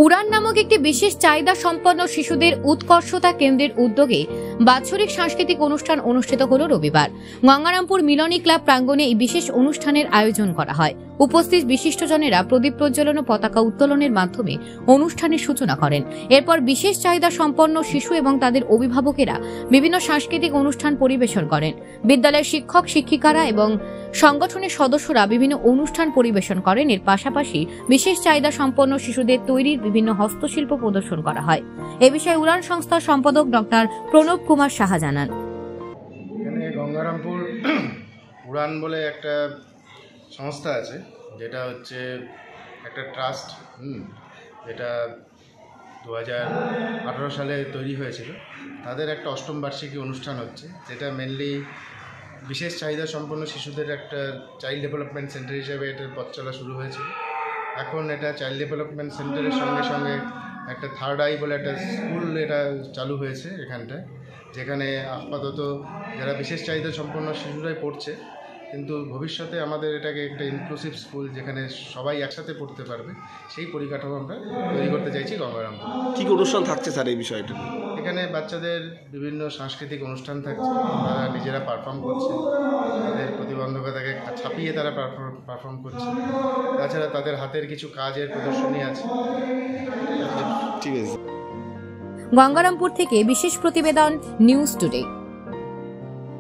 উড়ান নামক একটি বিশেষ চাহিদা সম্পন্ন শিশুদের উৎকর্ষতা কেন্দ্রের উদ্যোগে বাৎসরিক সাংস্কৃতিক অনুষ্ঠান অনুষ্ঠিত হল রবিবার। গঙ্গারামপুর মিলনী ক্লাব প্রাঙ্গণে এই বিশেষ অনুষ্ঠানের আয়োজন করা হয়। উপস্থিত বিশিষ্টজনেরা প্রদীপ প্রজ্বলন ও পতাকা উত্তোলনের মাধ্যমে অনুষ্ঠানের সূচনা করেন। এরপর বিশেষ চাহিদা সম্পন্ন শিশু এবং তাদের অভিভাবকেরা বিভিন্ন সাংস্কৃতিক অনুষ্ঠান পরিবেশন করেন। বিদ্যালয়ের শিক্ষক শিক্ষিকারা এবং সংগঠনের সদস্যরা বিভিন্ন অনুষ্ঠান পরিবেশন করেন। এর পাশাপাশি বিশেষ চাহিদা সম্পন্ন শিশুদের তৈরির বিভিন্ন হস্তশিল্প প্রদর্শন করা হয়। এ বিষয়ে উড়ান সংস্থার সম্পাদক ডক্টর প্রণব কুমার সাহা জানান, এখানে গঙ্গারামপুর উড়ান বলে একটা সংস্থা আছে, যেটা হচ্ছে একটা ট্রাস্ট, যেটা 2018 সালে তৈরি হয়েছিল। তাদের একটা অষ্টম বার্ষিকী অনুষ্ঠান হচ্ছে, যেটা মেনলি বিশেষ চাহিদা সম্পন্ন শিশুদের একটা চাইল্ড ডেভেলপমেন্ট সেন্টার হিসেবে এটার পথ চলা শুরু হয়েছিল। এখন এটা চাইল্ড ডেভেলপমেন্ট সেন্টারের সঙ্গে সঙ্গে একটা থার্ড আই বলে একটা স্কুল এটা চালু হয়েছে এখানটায়, যেখানে আপাতত যারা বিশেষ চাহিদা সম্পন্ন শিশুরাই পড়ছে, কিন্তু ভবিষ্যতে আমাদের এটাকে একটা ইনক্লুসিভ স্কুল, যেখানে সবাই একসাথে পড়তে পারবে, সেই পরিকাঠামো আমরা তৈরি করতে চাইছি গঙ্গারামপুর। কী অনুষ্ঠান থাকছে স্যার এই বিষয়টা? এখানে বাচ্চাদের বিভিন্ন সাংস্কৃতিক অনুষ্ঠান থাকছে, তারা নিজেরা পারফর্ম করছে, তাদের প্রতিবন্ধকতাকে ছাপিয়ে তারা পারফর্ম করছে। তাছাড়া তাদের হাতের কিছু কাজের প্রদর্শনী আছে। ঠিক আছে। গঙ্গারামপুর থেকে বিশেষ প্রতিবেদন, নিউজ টুডে।